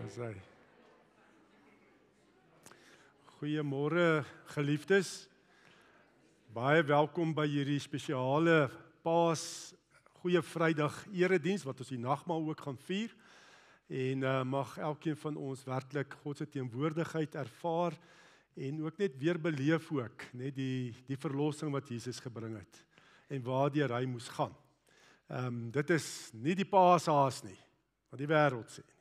Dis hy. Goeiemôre geliefdes. Baie welkom by hierdie spesiale Paas Goeie Vrydag erediens wat ons die nagmaal ook gaan vier. En mag elkeen van ons werklik God se teenwoordigheid ervaar en ook net weer beleef ook, net die verlossing wat Jesus gebring het en waardeur hy moes gaan. Dit is nie die Paashaas nie, wat die wêreld sê nie.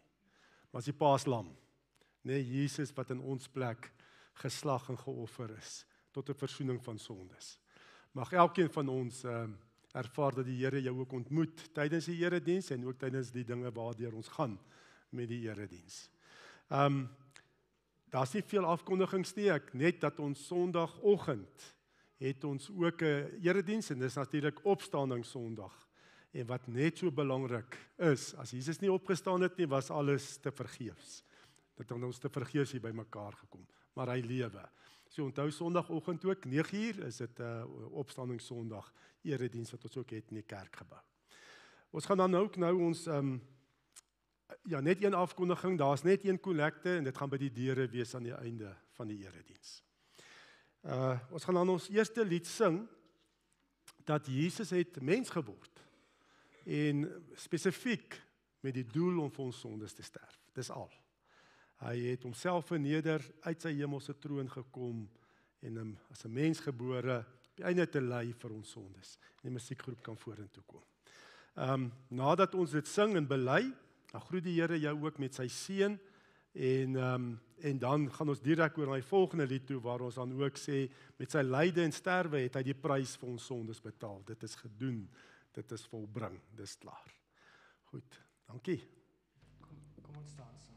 Maar is die Paaslam, nee, Jesus wat in ons plek geslag en geoffer is tot 'n versoening van sondes. Mag elkeen van ons ervaar dat die Here jou ook ontmoet tydens die erediens en ook tydens die dinge waardeur ons gaan met die erediens. Daar's nie veel afkondigings nie, net dat ons Sondagoggend het ons ook 'n erediens en dis natuurlik Opstanding Sondag. En wat net so belangrik is, as Jesus nie opgestaan het nie, was alles te vergeefs. Dit het ons te vergeefs hier bymekaar gekom, maar hy lewe. So onthou Sondagoggend ook 9:00 is dit Opstanding Sondag erediens wat ons ook het in die kerkgebou. Ons gaan dan ook nou ons net een afkondiging, daar's net een kollekte en dit gaan by die deure wees aan die einde van die erediens. Ons gaan dan ons eerste lied sing dat Jesus het mens geword. En spesifiek met die doel om vir ons sondes te sterf. Dis al. Hy het homself verneder, uit sy hemelse troon gekom en as 'n mens gebore, op die einde te ly vir ons sondes. En die musiekgroep kan vorentoe kom. Nadat ons dit sing en bely, dan groet die Here jou ook met sy seën en dan gaan ons direk oor na die volgende lied toe waar ons dan ook sê met sy lyde en sterwe het hy die prys vir ons sondes betaal. Dit is gedoen. Dit is volbring, dis klaar. Goed, dankie. Kom ons staan saam.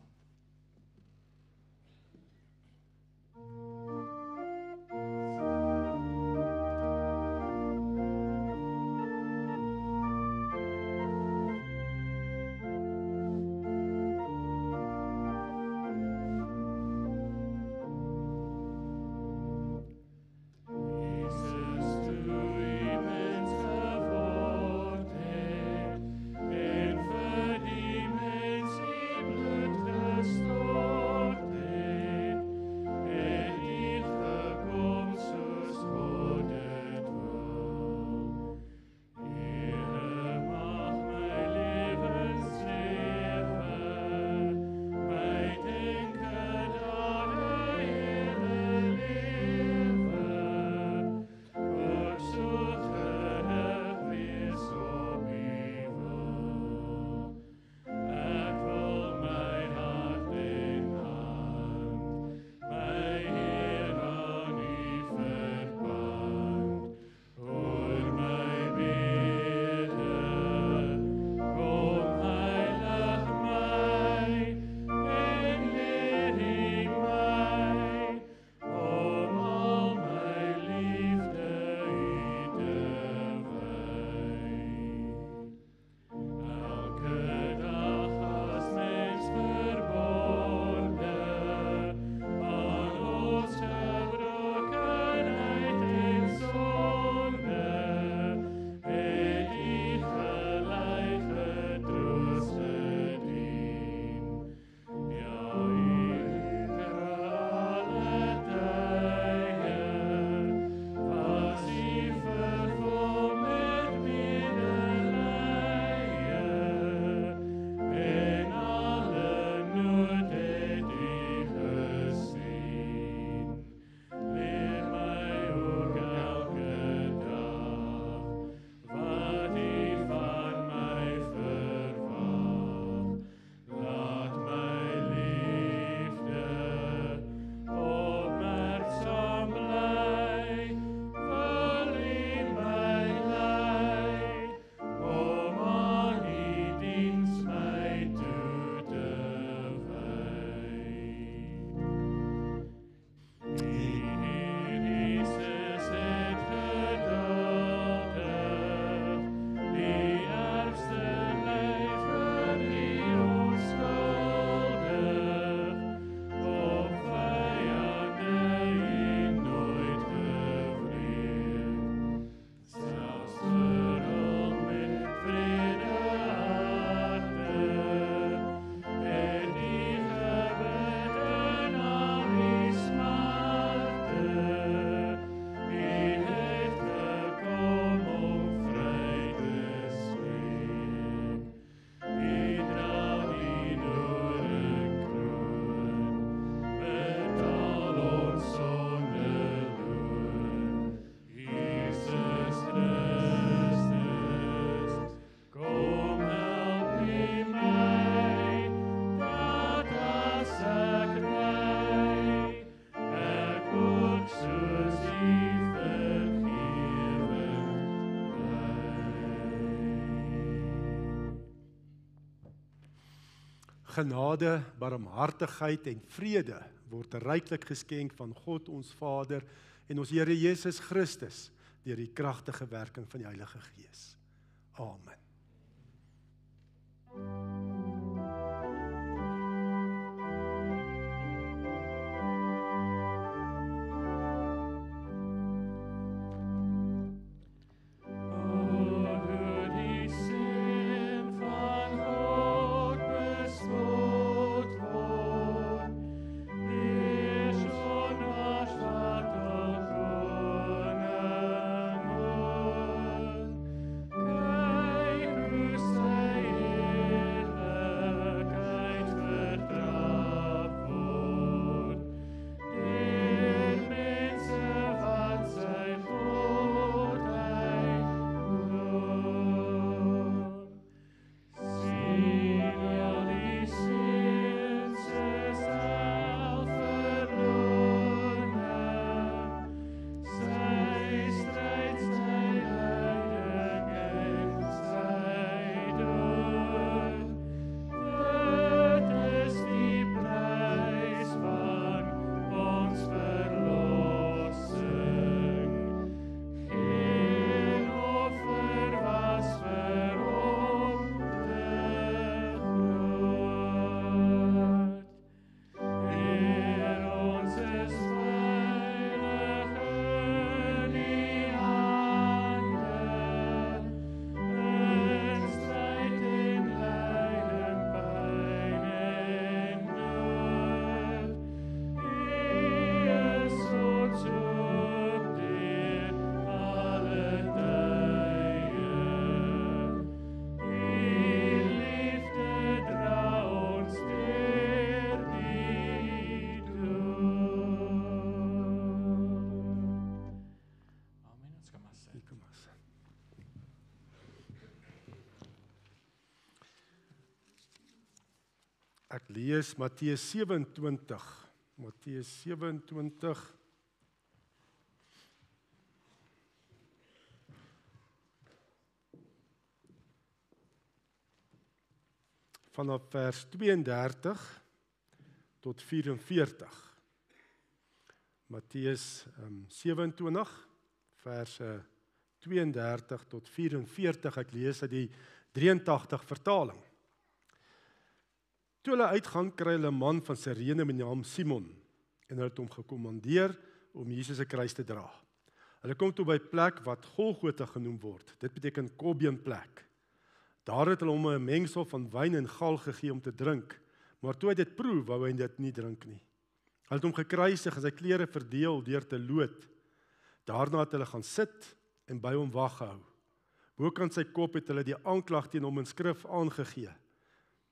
Die genade, barmhartigheid en vrede word ryklik geskenk van God ons Vader en ons Here Jesus Christus deur die kragtige werking van die Heilige Gees. Amen. Ek lees Matteus 27. Matteus 27 vanaf vers 32 tot 44. Matteus 27 verse 32 tot 44. Ek lees uit die 83 vertaling. Toe hulle uitgaan, kry hulle 'n man van Sirene met die naam Simon en hulle het hom gekommandeer om Jesus se kruis te dra. Hulle kom toe by 'n plek wat Golgotha genoem word. Dit beteken kobbeenplek. Daar het hulle hom 'n mengsel van wyn en gal gegee om te drink, maar toe hy dit proe, wou hy dit nie drink nie. Hulle het hom gekruisig en sy klere verdeel deur te loot. Daarna het hulle gaan sit en by hom wag gehou. Bokant sy kop het hulle die aanklag teen hom in skrif aangegee.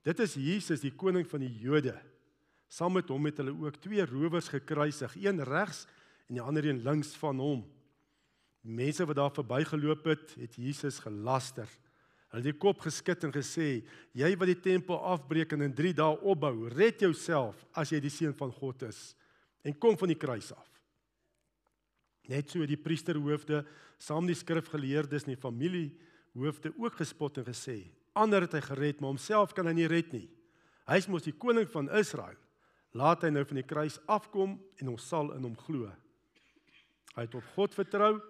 Dit is Jesus, die koning van die Jode. Saam met hom het hulle ook 2 rowers gekruisig, een regs en die ander een links van hom. Die mense wat daar verbygeloop het, het Jesus gelaster. Hulle het die kop geskit en gesê, jy wat die tempel afbreek en in 3 dae opbou, red jouself as jy die seun van God is en kom van die kruis af. Net so het die priesterhoofde, saam die skrifgeleerdes en die familiehoofde ook gespot en gesê, ander het hy gered, maar homself kan hy nie red nie. Hy is mos die koning van Israel. Laat hy nou van die kruis afkom en ons sal in hom glo. Hy het op God vertrou,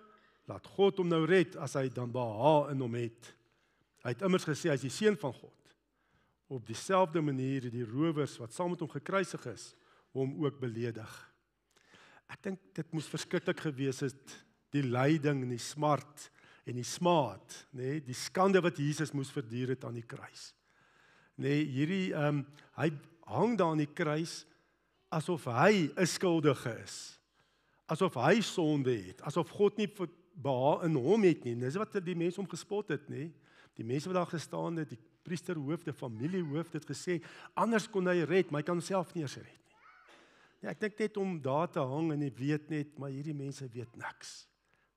laat God hom nou red as hy dan behaag in hom het. Hy het immers gesê hy is die seun van God. Op dieselfde manier het die rowers wat saam met hom gekruisig is, hom ook beledig. Ek dink dit moes verskriklik gewees het, die lyding en die smart en die smaad, nee, die skande wat Jesus moes verduur het aan die kruis. Nee, hierdie hy hang daar aan die kruis asof hy 'n skuldige is. Asof hy sonde het, asof God nie behaag in hom het nie. Dis wat die mense hom gespot het, nee. Die mense wat daar gestaan het, die priesterhoofde, familiehoofde het gesê, anders kon hy red, maar hy kan homself nie eens red nie. Nee, ek dink net om daar te hang en ek weet net, maar hierdie mense weet niks.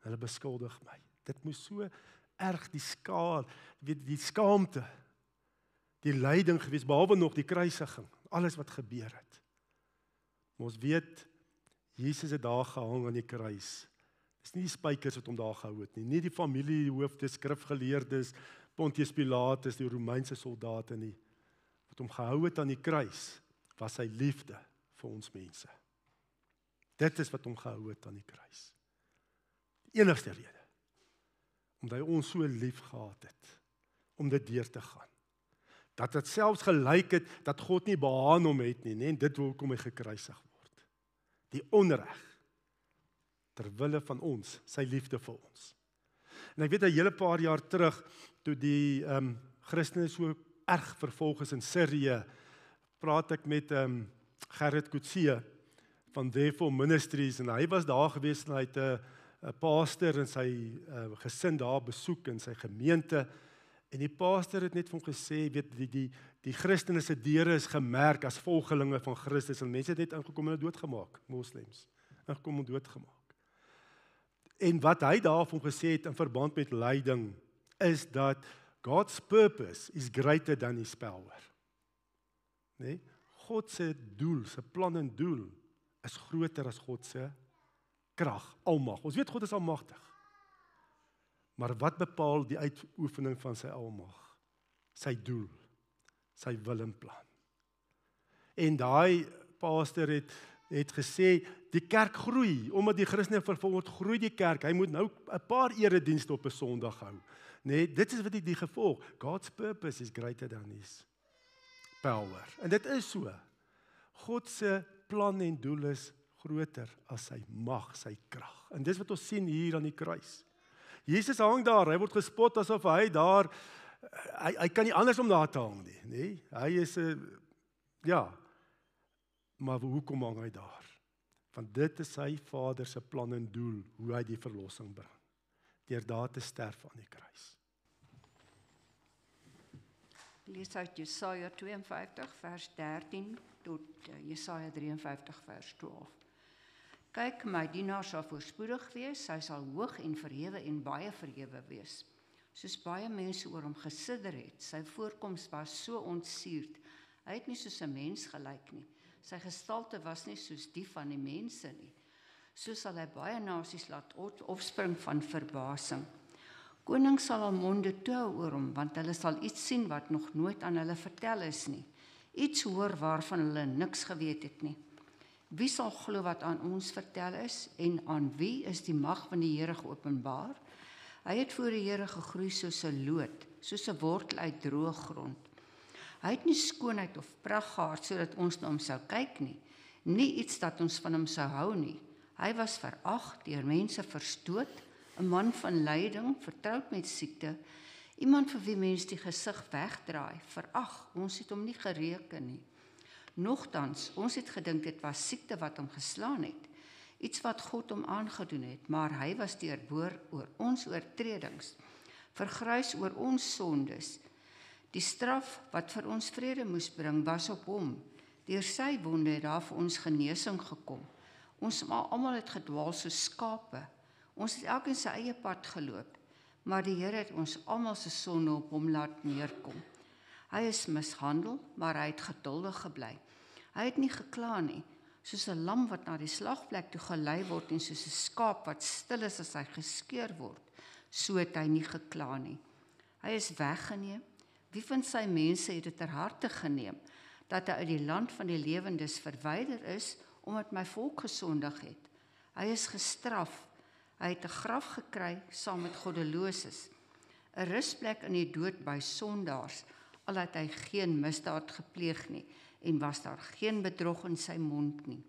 Hulle beskuldig my. Dit moes so erg die skaamte, die lyding gewees, behalwe nog die kruisiging, alles wat gebeur het. Maar ons weet, Jesus het daar gehang aan die kruis. Dis nie die spykers wat hom daar gehou het nie, nie die familiehoofde, skrifgeleerdes, Pontius Pilatus, die Romeinse soldate nie, wat hom gehou het aan die kruis, was sy liefde vir ons mense. Dit is wat hom gehou het aan die kruis. Die enigste rede, omdat hy ons so lief gehad het, om dit deur te gaan. Dat dit selfs gelyk het, dat God nie behaan hom het nie, en dit hoekom hy gekruisig word. Die onreg, terwille van ons, sy liefde vir ons. En ek weet 'n hele paar jaar terug, toe die Christene so erg vervolg is in Sirië, praat ek met Gerrit Coetzee van Therefore Ministries, en hy was daar gewees, en hy het 'n pastor en sy gesin daar besoek in sy gemeente, en die pastor het net vir hom gesê, weet, die Christene se deure is gemerk as volgelinge van Christus, en mense het net ingekom en doodgemaak, moslems, ingekom en doodgemaak. En wat hy daar vir hom gesê het in verband met lyding, is dat God's purpose is greater than his power. Nee? God se doel, sy plan en doel, is groter as God se krag, almag. Ons weet God is almagtig. Maar wat bepaal die uitoefening van sy almag? Sy doel, sy wil en plan. En daai pastor het gesê, die kerk groei, omdat die Christene vervolg word, groei die kerk. Hy moet nou 'n paar eredienste op 'n Sondag hou. Nee, dit is wat die gevolg. God's purpose is greater than his power. En dit is so. God se plan en doel is groter as sy mag, sy krag. En dis wat ons sien hier aan die kruis. Jesus hang daar, hy word gespot asof hy daar, hy kan nie anders om daar te hang nie, nee? Hy is 'n, maar hoekom hang hy daar? Want dit is sy Vader se plan en doel, hoe hy die verlossing bring, deur daar te sterf aan die kruis. Lees uit Jesaja 52 vers 13 tot Jesaja 53 vers 12. Kyk, my dienaar sal voorspoedig wees, hy sal hoog en verhewe en baie verhewe wees. Soos baie mense oor hom gesidder het, sy voorkoms was so ontsuurd, hy het nie soos 'n mens gelyk nie, sy gestalte was nie soos die van die mense nie. So sal hy baie nasies laat opspring van verbasing. Konings sal al monde toe hou oor hom, want hulle sal iets sien wat nog nooit aan hulle vertel is nie. Iets hoor waarvan hulle niks geweet het nie. Wie sal glo wat aan ons vertel is, en aan wie is die mag van die Here geopenbaar? Hy het voor die Here gegroei soos 'n loot, soos 'n wortel uit droë grond. Hy het nie skoonheid of pragt gehad, sodat ons na hom sou kyk nie, nie iets dat ons van hom sou hou nie. Hy was verag, deur mense verstoot, 'n man van lyding, vertroud met siekte, iemand vir wie mense die gesig wegdraai, verag, ons het hom nie gereken nie. Nogtans, ons het gedink dit was siekte wat hom geslaan het, iets wat God hom aangedoen het, maar hy was deurboor oor ons oortredings, vergrys oor ons sondes. Die straf wat vir ons vrede moes bring, was op hom. Deur sy wonde het daar vir ons genesing gekom. Ons almal het gedwaal soos skape. Ons het elkeen sy eie pad geloop, maar die Here het ons almal se sonde op hom laat neerkom. Hy is mishandel, maar hy het geduldig gebly. Hy het nie gekla nie, soos 'n lam wat na die slagplek toe gelei word en soos 'n skaap wat stil is as hy geskeur word, so het hy nie gekla nie. Hy is weggeneem. Wie van sy mense het dit ter harte geneem, dat hy uit die land van die lewendes verwyder is, omdat my volk gesondig het? Hy is gestraf, hy het 'n graf gekry saam met goddeloses, 'n rusplek in die dood by sondaars, al het hy geen misdaad gepleeg nie, en was daar geen bedrog in sy mond nie.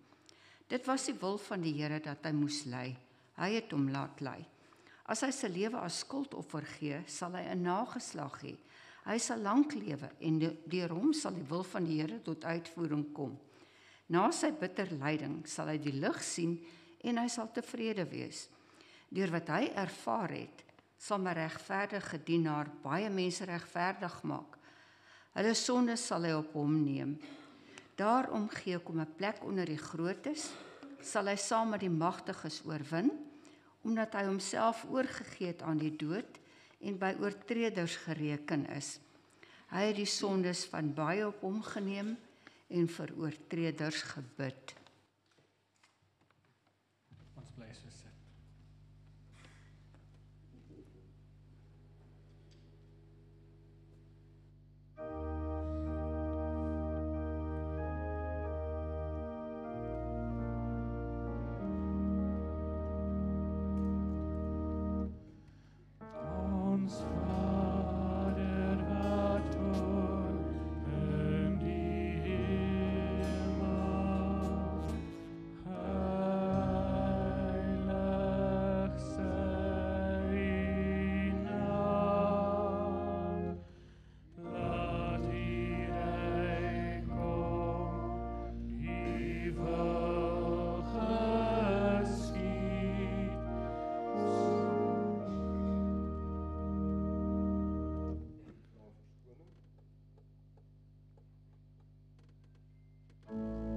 Dit was die wil van die Here dat hy moes ly, hy het hom laat ly. As hy sy lewe as skuldoffer gee, sal hy 'n nageslag hê. Hy sal lank lewe, en deur hom sal die wil van die Here tot uitvoering kom. Na sy bitter lyding sal hy die lig sien, en hy sal tevrede wees. Deur wat hy ervaar het, sal my regverdige dienaar baie mense regverdig maak. Hulle sondes sal hy op hom neem. Daarom gee ek hom 'n plek onder die grootes, sal hy saam met die magtiges oorwin, omdat hy homself oorgegee het aan die dood en by oortreders gereken is. Hy het die sondes van baie op hom geneem en vir oortreders gebid. Ons bly so sit. When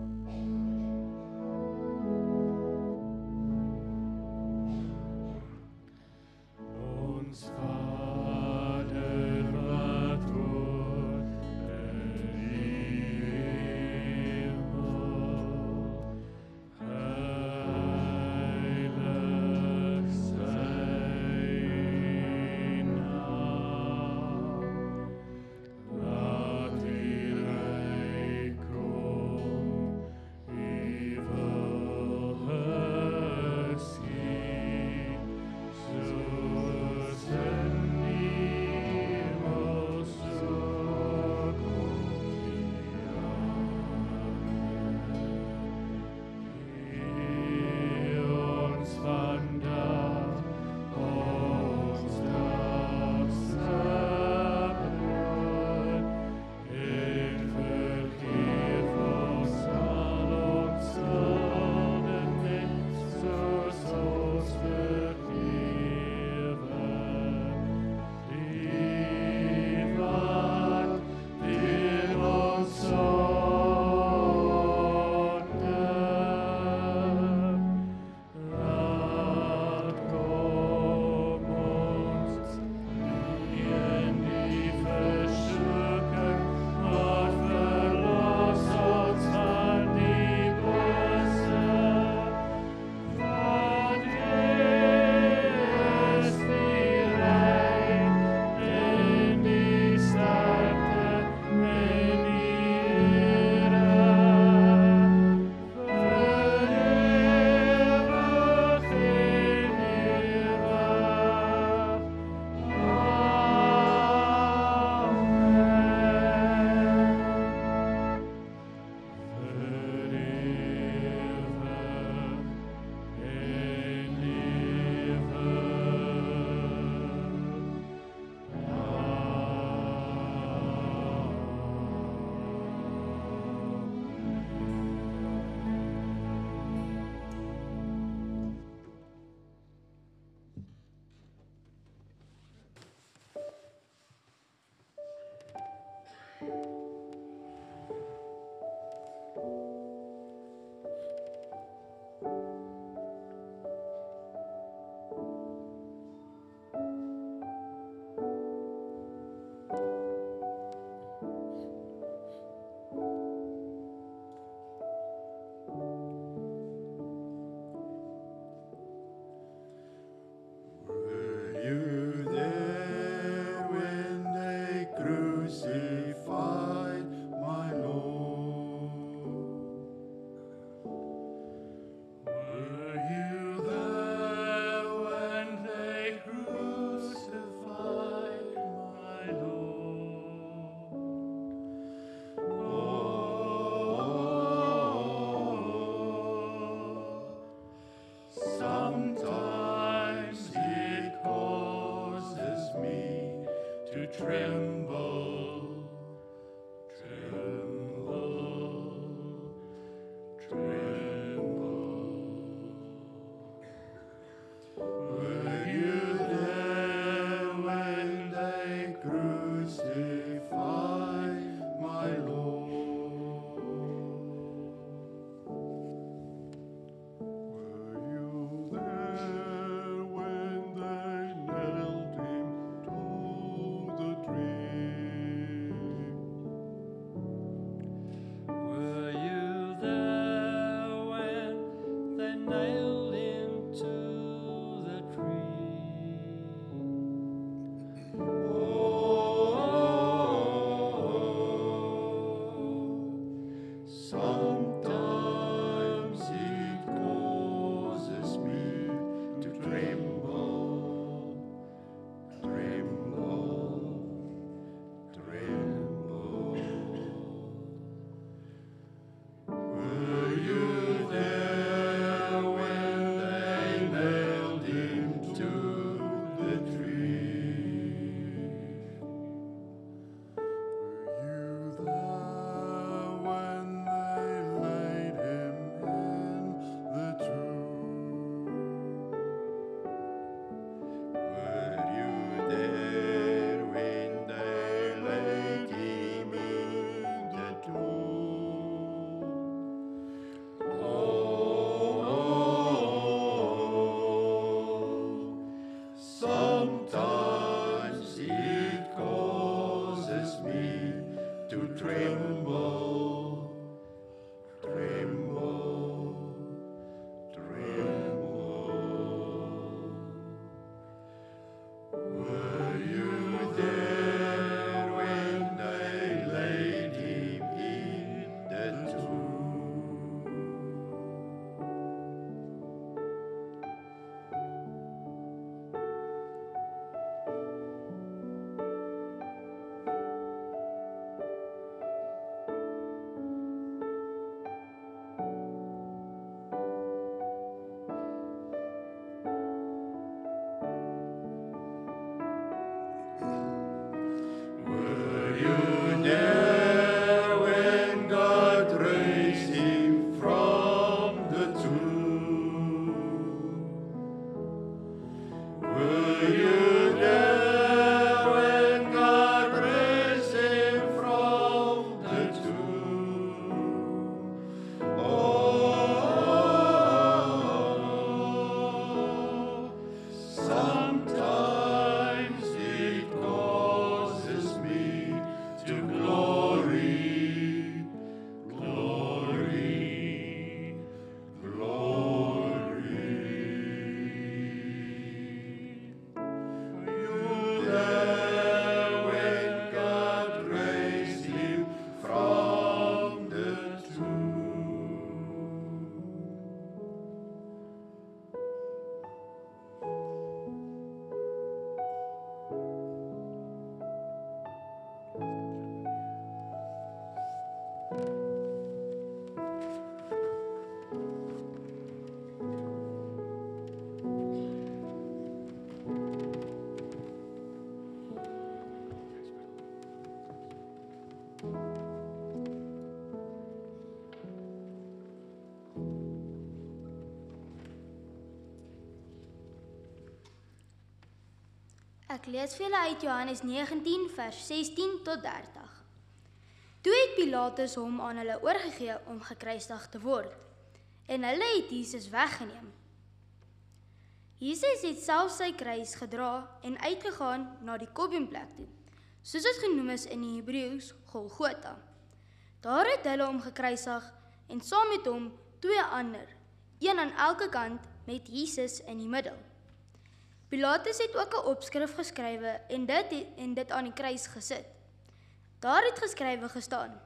they to tremble, tremble, tremble. Were you there when they laid him in the tomb? Were you there when God raised him from the tomb? Were you there when God raised him from the tomb? Oh, sometimes it causes me to glory, glory, glory. Were you there when God raised him from the tomb? Ek lees vir julle uit Johannes 19 vers 16 tot 30. Toe het Pilatus hom aan hulle oorgegee om gekruisig te word, en hulle het Jesus weggeneem. Jesus het self sy kruis gedra en uitgegaan na die Kopiumplek toe, soos dit genoem is in die Hebreëus Golgotha. Daar het hulle hom gekruisig en saam met hom 2 ander, een aan elke kant met Jesus in die middel. Pilatus het ook 'n opskrif geskrywe en dit aan die kruis gesit. Daar het geskrywe gestaan: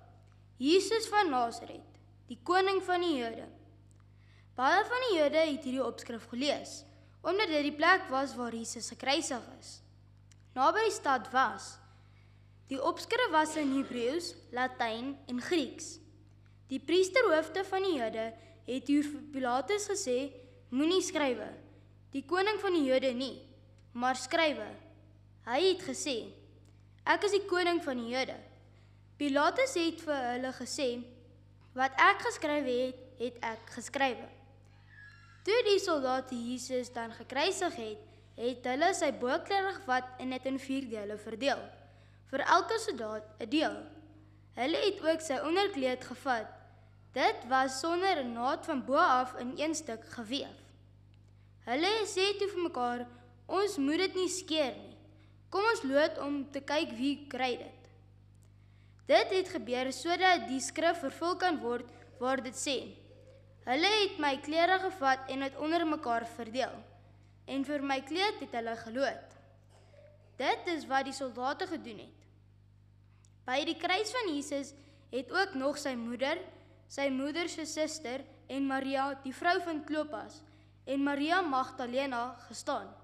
Jesus van Nasaret, die koning van die Jode. Baie van die Jode het hierdie opskrif gelees, omdat dit die plek was waar Jesus gekruisig is, naby die stad was. Die opskrif was in Hebreëus, Latyn en Grieks. Die priesterhoofde van die Jode het vir Pilatus gesê: moenie skrywe, die koning van die Jode nie, maar skrywe. Hy het gesê: ek is die koning van die Jode. Pilatus het vir hulle gesê: wat ek geskrywe het, het ek geskrywe. Toe die soldate Jesus dan gekruisig het, het hulle sy boklere gevat en dit in 4 dele verdeel, vir elke soldaat 'n deel. Hulle het ook sy onderkleed gevat. Dit was sonder 'n naad van bo af in 1 stuk geweef. Hulle sê toe vir mekaar: ons moet dit nie skeer nie. Kom ons loot om te kyk wie kry dit. Dit het gebeur sodat die skrif vervul kan word waar dit sê: hulle het my klere gevat en dit onder mekaar verdeel, en vir my kleed het hulle geloot. Dit is wat die soldate gedoen het. By die kruis van Jesus het ook nog sy moeder se suster en Maria, die vrou van Klopas, en Maria Magdalena gestaan.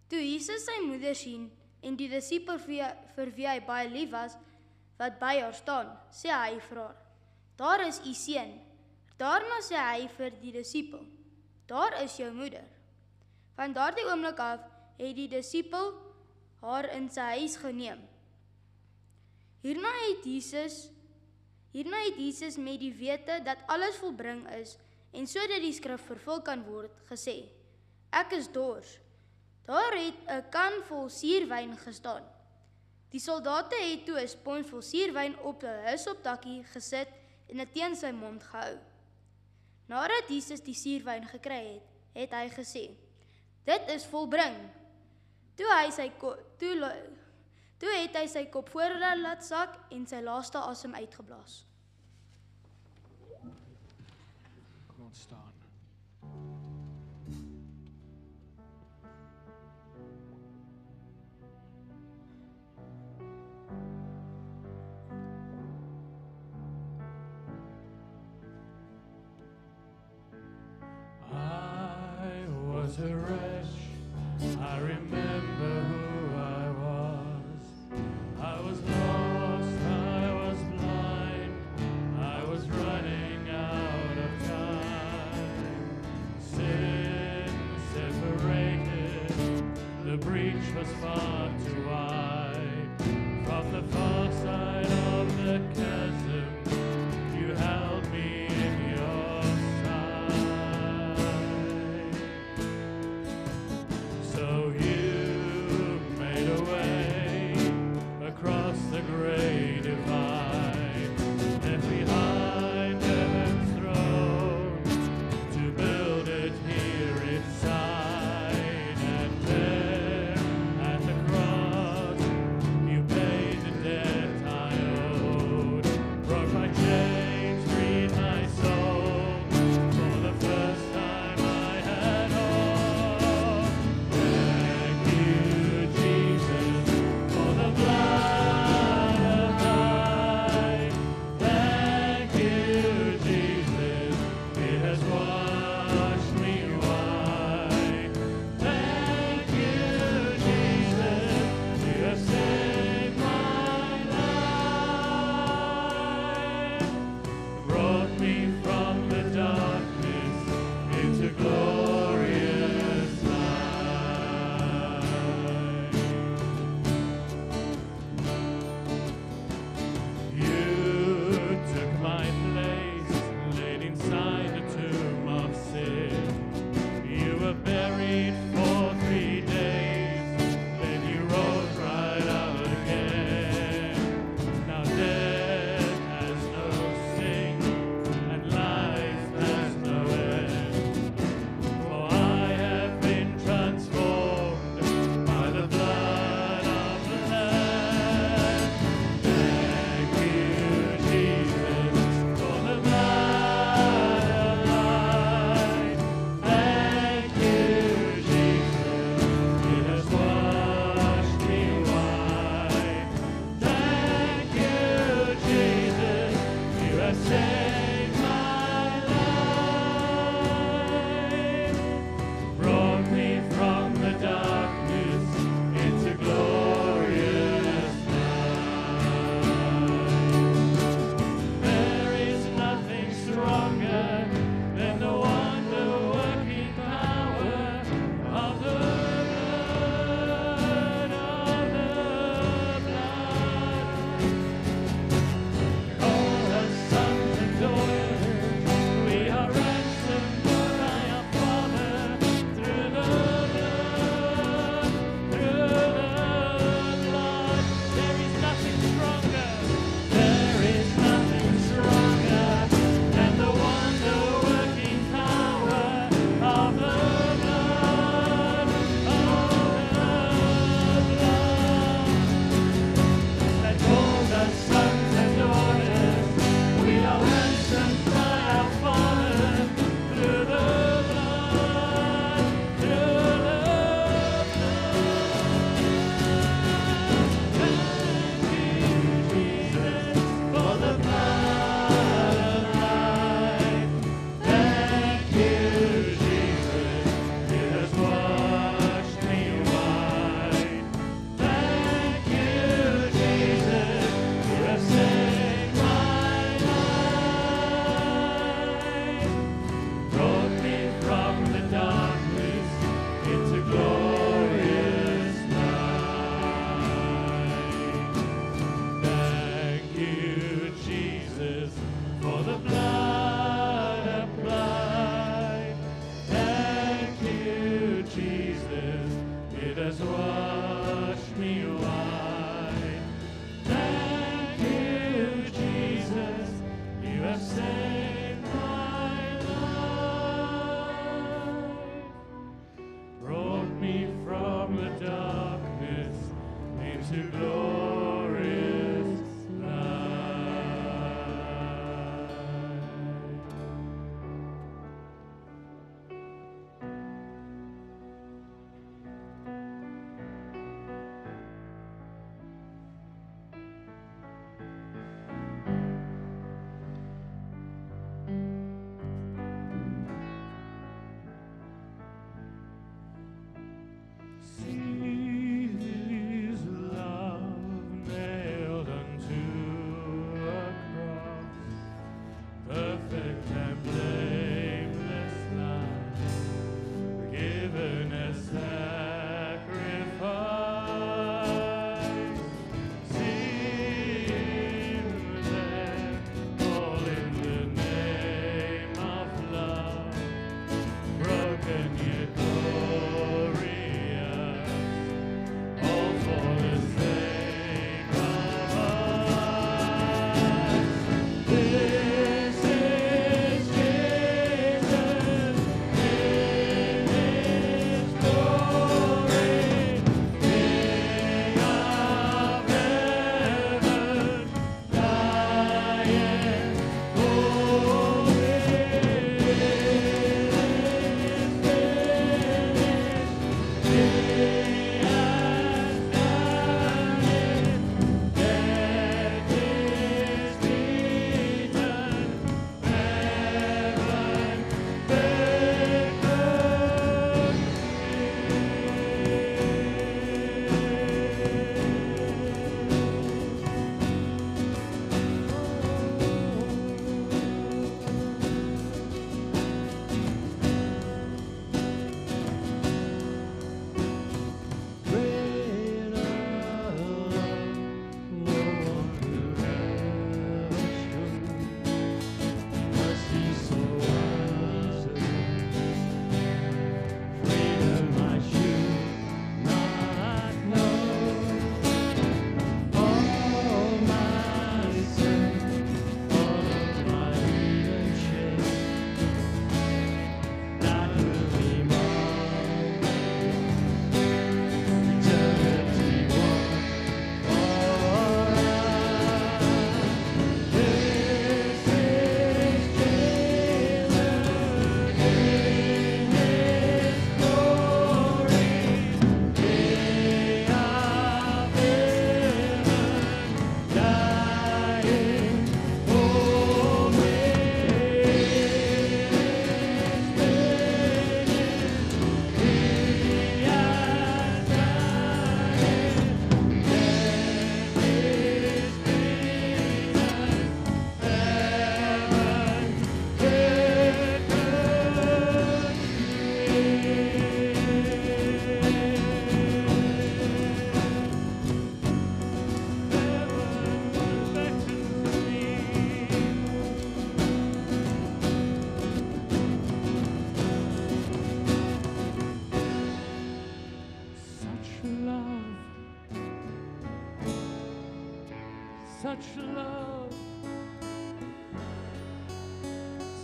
Toe Jesus sy moeder sien en die disipel vir wie hy baie lief was, wat by haar staan, sê hy vir haar: daar is u seun. Daarna sê hy vir die disipel: daar is jou moeder. Van daardie oomblik af het die disipel haar in sy huis geneem. Hierna het Jesus met die wete dat alles volbring is en sodat die skrif vervul kan word, gesê: ek is dors. Daar het 'n kan vol suurwyn gestaan. Die soldate het toe 'n spons vol suurwyn op 'n hyssoptakkie gesit en dit teen sy mond gehou. Nadat Jesus die suurwyn gekry het, het hy gesê: dit is volbring. Toe Toe het hy sy kop vooroor laat sak en sy laaste asem uitgeblaas. Kom ons staan. I was a wretch. I remember who I was. I was lost, I was blind, I was running out of time. Sin separated, the breach was far too wide. From the far side of the chasm, you held me in your sight. So you made a way across the great divide, left behind heaven's throne to build it here inside. And there at the cross love,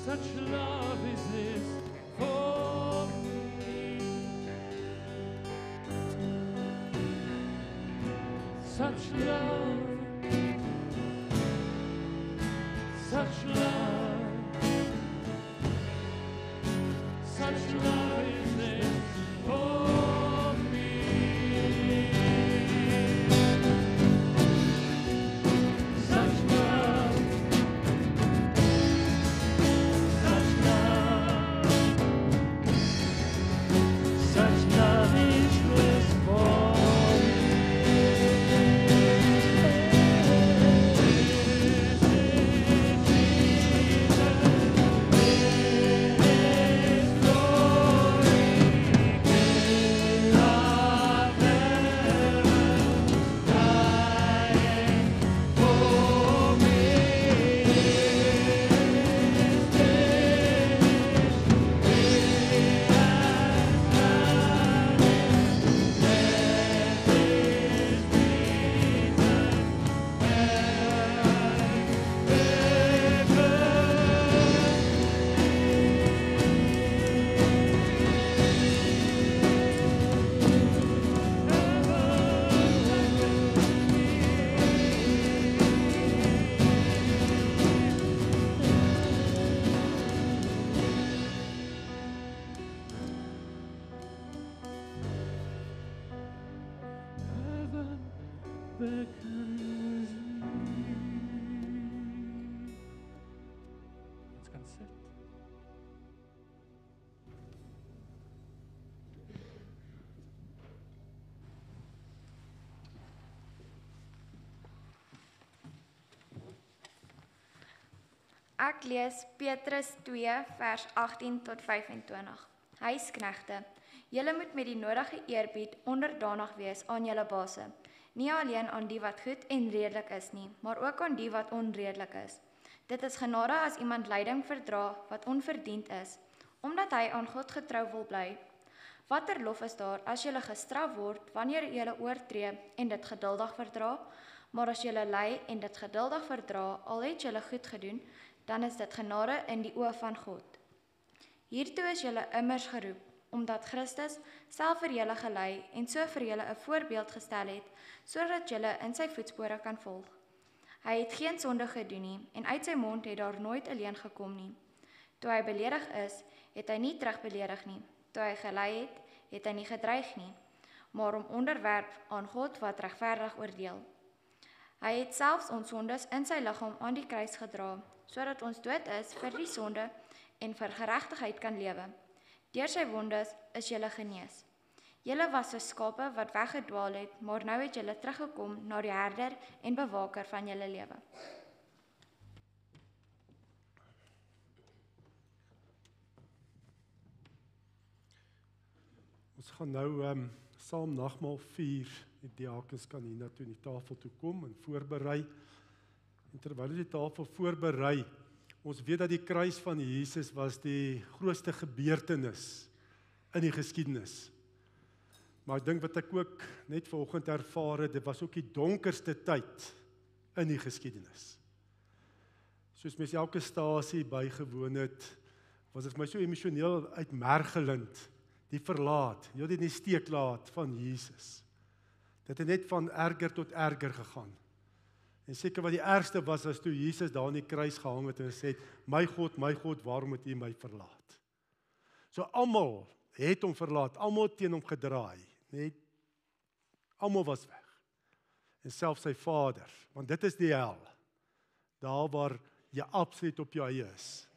such love is this for me. Such love, such love, such love is this for me. Such love, such love, such love is this for me. Heaven beckons me. Ons kan sit. Ek lees Petrus 2 vers 18 tot 25. Huisknegte, julle moet met die nodige eerbied onderdanig wees aan julle baase, nie alleen aan die wat goed en redelik is nie, maar ook aan die wat onredelik is. Dit is genade as iemand lyding verdra wat onverdiend is, omdat hy aan God getrou wil bly. Watter lof is daar as julle gestraf word wanneer julle oortree en dit geduldig verdra? Maar as julle ly en dit geduldig verdra, al het julle goed gedoen, dan is dit genade in die oë van God. Hiertoe is julle immers geroep, omdat Christus self vir julle gelei en so vir julle 'n voorbeeld gestel het, sodat julle in sy voetspore kan volg. Hy het geen sonde gedoen nie, en uit sy mond het daar nooit 'n leuen gekom nie. Toe hy beledig is, het hy nie terugbeledig nie. Toe hy gelei het, het hy nie gedreig nie, maar hom onderwerp aan God wat regverdig oordeel. Hy het selfs ons sondes in sy liggaam aan die kruis gedra, sodat ons dood is vir die sonde en vir geregtigheid kan lewe. Deur sy wondes is julle genees. Julle was so skape wat weggedwaal het, maar nou het julle teruggekom na die herder en bewaker van julle lewe. Ons gaan nou saam nagmaal vier. Die diakens kan hier na toe die tafel toe kom en voorberei. En terwyl ons die tafel voorberei, ons weet dat die kruis van Jesus was die grootste gebeurtenis in die geskiedenis. Maar ek dink wat ek ook net vanoggend ervaar het, dit was ook die donkerste tyd in die geskiedenis. Soos mens elke stasie bygewoon het, was dit vir my so emosioneel uitmergelend, die verlaat, die steeklaat van Jesus. Dit het net van erger tot erger gegaan. En seker wat die ergste was toe Jesus daar aan die kruis gehang het en gesê, my God, waarom het U my verlaat? So almal het hom verlaat, almal teen hom gedraai, net almal was weg. En selfs sy Vader, want dit is die hel, daar waar jy absoluut op jou eie is,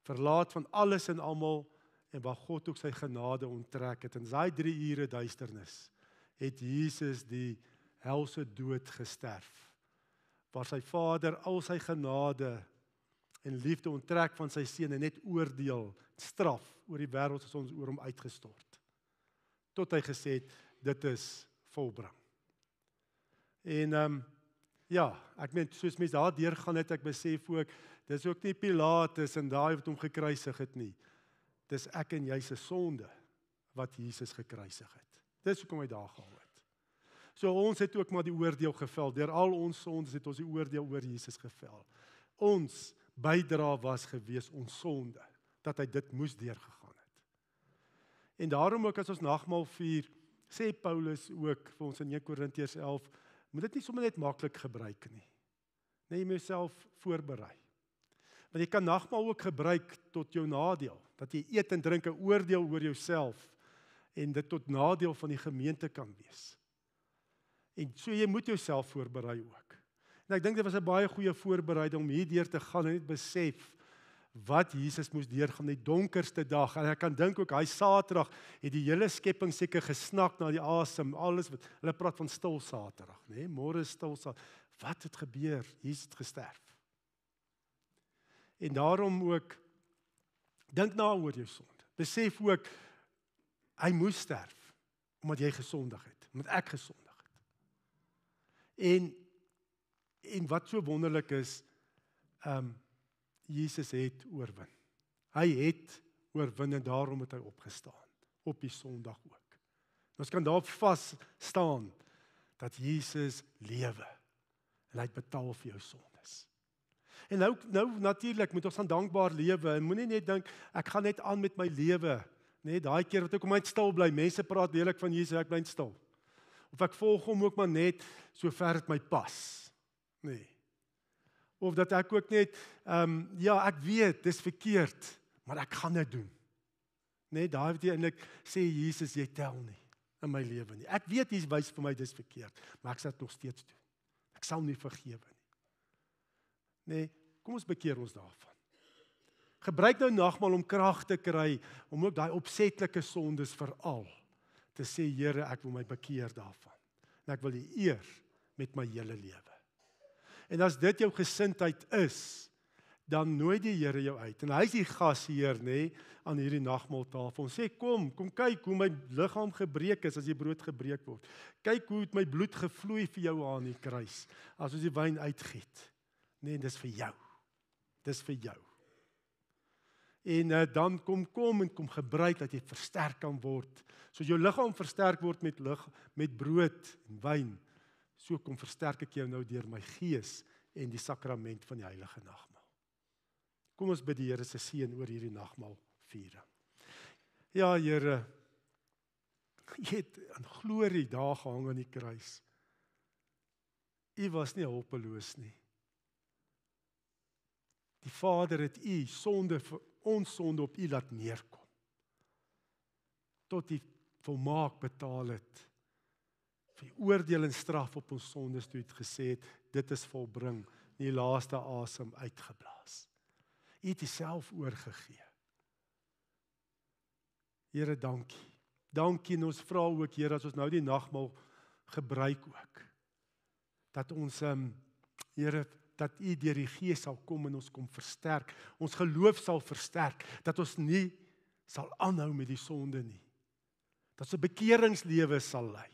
verlaat van alles en almal, en waar God ook sy genade onttrek het. In daai 3 ure duisternis het Jesus die helse dood gesterf, waar sy Vader al sy genade en liefde onttrek van sy seun en net oordeel, straf oor die wêreld is ons oor hom uitgestort. Tot hy gesê het, dit is volbring. En ek meen, soos mense daar deurgaan het, ek besef ook, dis ook nie Pilatus en daai wat hom gekruisig het nie. Dis ek en jy se sonde wat Jesus gekruisig het. Dis hoekom hy daar gehaal het. So ons het ook maar die oordeel gevel. Deur al ons sondes het ons die oordeel oor Jesus gevel. Ons bydra was gewees ons sonde, dat hy dit moes deurgegaan het. En daarom ook as ons nagmaal vier, sê Paulus ook vir ons in 1 Korintiërs 11, moet dit nie sommer net maklik gebruik nie. Nee, jy moet jouself voorberei. Want jy kan nagmaal ook gebruik tot jou nadeel, dat jy eet en drink 'n oordeel oor jouself en dit tot nadeel van die gemeente kan wees. En so jy moet jouself voorberei ook. En ek dink dit was 'n baie goeie voorbereiding om hierdeur te gaan en net besef wat Jesus moes deurgaan die donkerste dag. En ek kan dink ook hy Saterdag het die hele skepping seker gesnak na die asem, alles wat hulle praat van stil Saterdag, nê? Môre is stil Saterdag. Wat het gebeur? Jesus het gesterf. En daarom ook dink na oor jou sonde. Besef ook hy moes sterf omdat jy gesondig het, omdat ek gesondig het. En wat so wonderlik is, Jesus het oorwin. Hy het oorwin en daarom het hy opgestaan, op die Sondag ook. Ons kan daarop vas staan, dat Jesus lewe, en hy het betaal vir jou sondes. En nou natuurlik moet ons dan dankbaar lewe, en moenie net dink, ek gaan net aan met my lewe, net daai keer wat ek om uit stil bly, mense praat lelik van Jesus, ek bly stil. Of ek volg hom ook maar net, so ver het my pas. Nee. Of dat ek ook net, ja, ek weet, dis verkeerd, maar ek gaan dit doen. Nee, daar het jy eintlik sê Jesus, jy tel nie in my lewe nie. Ek weet hy wys vir my dis verkeerd, maar ek sal dit nog steeds doen. Ek sal nie vergewe nie. Nee, kom ons bekeer ons daarvan. Gebruik nou nagmaal om krag te kry, om ook daai opsetlike sondes veral te sê, Here, ek wil my bekeer daarvan. En ek wil U eer met my hele lewe. En as dit jou gesindheid is, dan nooi die Here jou uit. En hy is die gasheer, nê, aan hierdie nagmaaltafel. Ons sê, kom kyk hoe my liggaam gebreek is as die brood gebreek word. Kyk hoe het my bloed gevloei vir jou aan die kruis, as ons die wyn uitgiet. Nee, dis vir jou. Dis vir jou. En dan kom gebruik dat jy versterk kan word. So jou liggaam versterk word met brood en wyn. So kom versterk ek jou nou deur my gees en die sakrament van die heilige nagmaal. Kom ons bid die Here se seën oor hierdie nagmaal viering. Ja, Here, jy het in glorie daar gehang aan die kruis. U was nie hulpeloos nie. Die Vader het U sonde vir ons sonde op U laat neerkom. Tot U volmaak betaal het. Vir oordeel en straf op ons sondes toe het gesê het, dit is volbring, die laaste asem uitgeblaas. U het Uself oorgegee. Here, dankie. Dankie en ons vra ook, Here, as ons nou die nagmaal gebruik ook, dat ons, Here, dat U deur die Gees sal kom en ons kom versterk, ons geloof sal versterk, dat ons nie sal aanhou met die sonde nie, dat ons 'n bekeringslewe sal lei,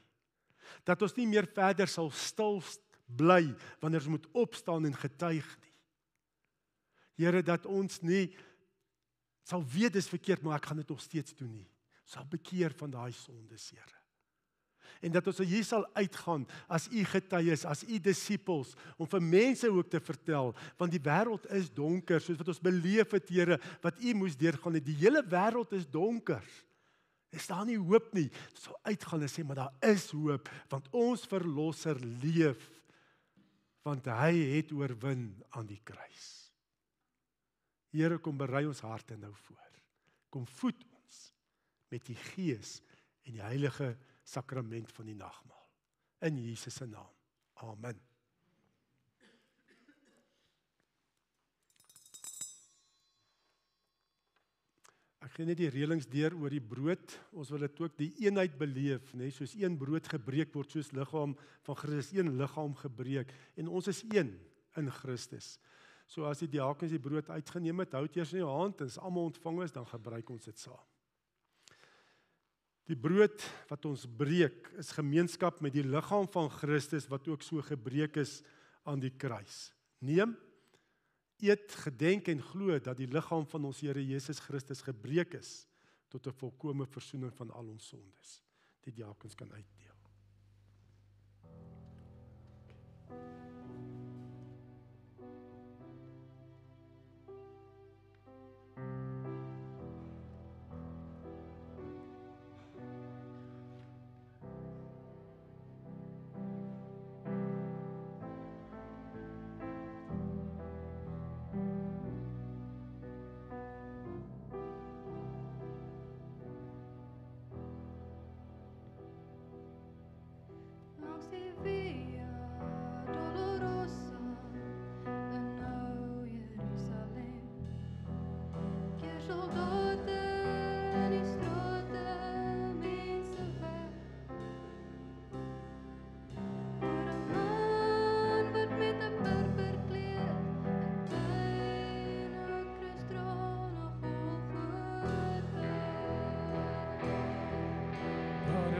dat ons nie meer verder sal stil bly, wanneer ons moet opstaan en getuig nie. Here, dat ons nie sal weet dis verkeerd, maar ek gaan dit nog steeds doen nie. Ons sal bekeer van daai sondes, Here. En dat ons hier sal uitgaan as U getuies, as U disippels, om vir mense ook te vertel, want die wêreld is donker, soos wat ons beleef het, Here, wat U moes deurgaan het. Die hele wêreld is donker. Is daar nie hoop nie. Ons sal uitgaan en sê, maar daar is hoop, want ons verlosser leef, want hy het oorwin aan die kruis. Here, kom berei ons harte nou voor. Kom voed ons met die Gees en die heilige sakrament van die nagmaal. In Jesus se naam. Amen. Ek gee net die reëlings deur oor die brood. Ons wil dit ook die eenheid beleef, né? Soos een brood gebreek word, soos liggaam van Christus, een liggaam gebreek. En ons is een in Christus. So as die diakens die brood uitgeneem het, hou dit eers in jou hand, en as almal ontvang is, dan gebruik ons dit saam. Die brood wat ons breek, is gemeenskap met die liggaam van Christus, wat ook so gebreek is aan die kruis. Neem, eet, gedenk en glo dat die liggaam van ons Here Jesus Christus gebreek is, tot 'n volkomme versoening van al ons sondes. Die diakens kan uitdeel.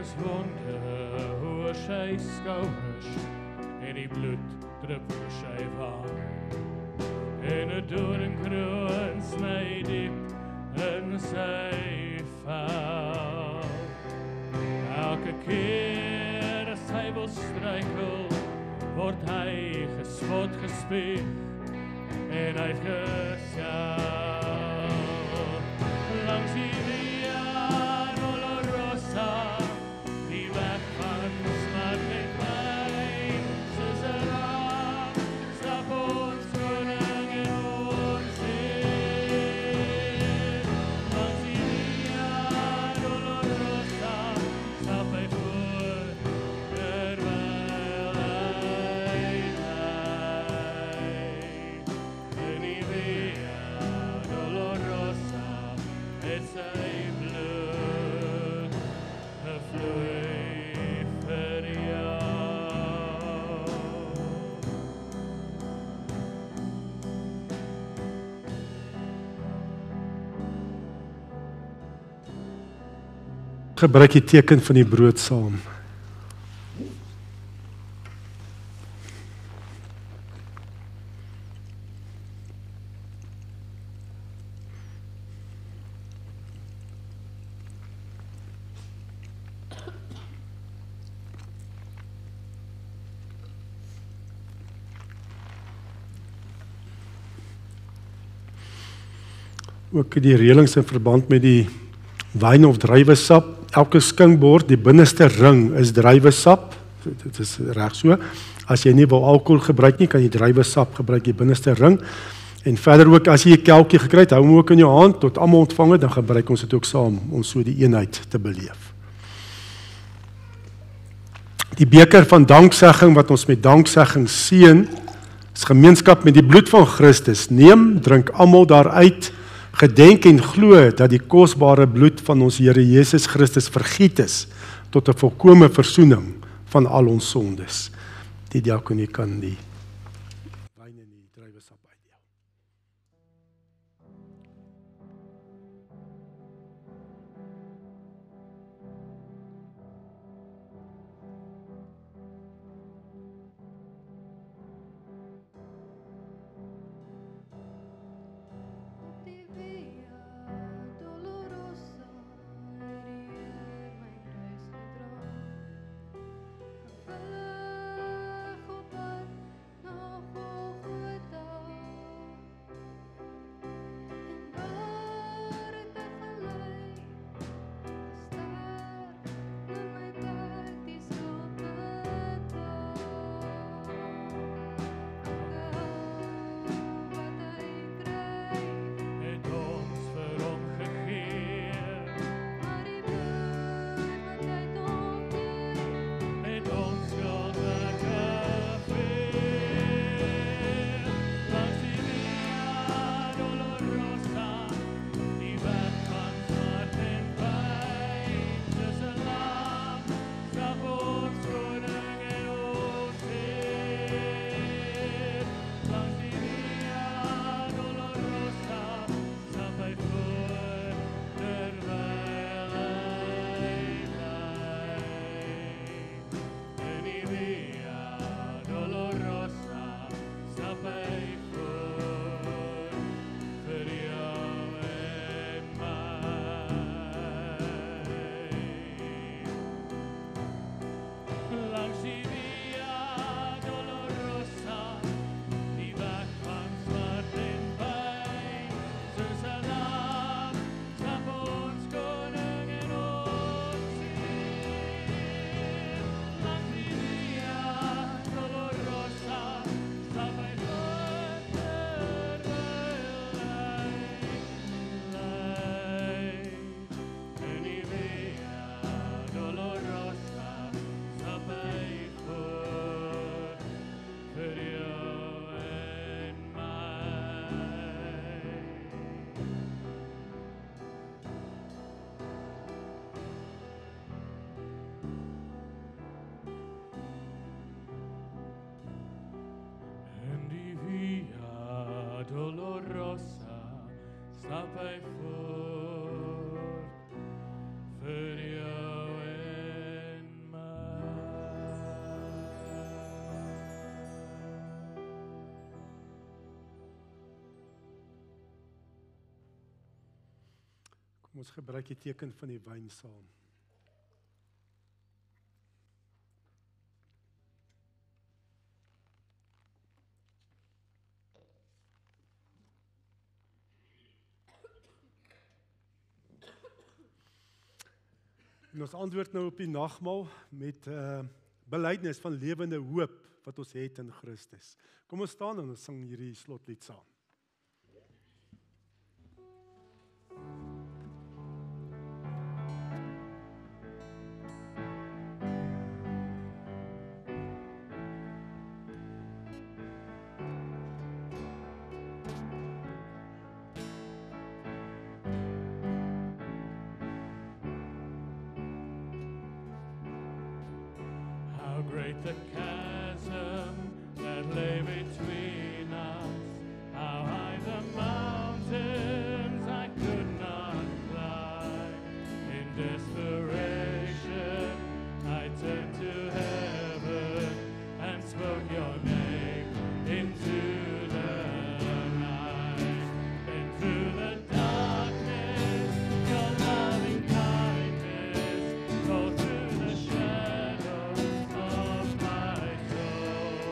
is wonde oor sy skouers en die bloed drup oor sy wang. En 'n doringkroon sny diep in sy vel. Elke keer as hy wil struikel, word hy gespot, gespieg en uitgesjouw. Langs die Via Dolorosa, die weg van smart en pijn, soos 'n lam, stap ons koning en ons Heer. Langs die Via Dolorosa, stap hy voor, terwyl hy ly. In die Via Dolorosa, het sy bloed gevloei vir jou. Gebruik die teken van die brood saam. Ook die reëlings in verband met die wyn of druiwesap. Elke skinkbord, die binneste ring is druiwesap. Dit is reg so. As jy nie wil alkohol gebruik nie, kan jy druiwesap gebruik, die binneste ring. En verder ook, as jy 'n kelkie gekry het, hou hom ook in jou hand tot almal ontvang het, dan gebruik ons dit ook saam om so die eenheid te beleef. Die beker van danksegging wat ons met danksegging seën, is gemeenskap met die bloed van Christus. Neem, drink almal daaruit. Gedenk en glo dat die kosbare bloed van ons Here Jesus Christus vergiet is tot 'n volkomme versoening van al ons sondes. Die diakonie kan die wyn en die druiwesap uitdeel. stap hy voort vir jou en Kom ons gebruik die teken van die wyn saam. En ons antwoord nou op die nagmaal met belydenis van lewende hoop wat ons het in Christus. Kom ons staan en ons sing hierdie slotlied saam. How great the chasm that lay between us, how high the mountains I could not climb. In desperation, I turned to heaven and spoke your name into the night. And through the darkness, your loving kindness, all through the shadows of my soul.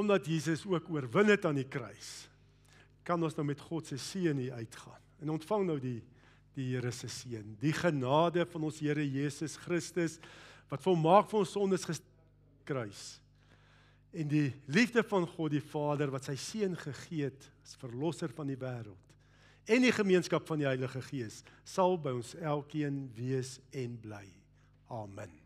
omdat Jesus ook oorwin het aan die kruis, kan ons nou met God se seën hier uitgaan. En ontvang nou die Here se seën, die genade van ons Here Jesus Christus, wat volmaak vir ons sondes gesterf aan die kruis, en die liefde van God die Vader, wat sy seun gegee het as verlosser van die wêreld, en die gemeenskap van die Heilige Gees, sal by ons elkeen wees en bly. Amen.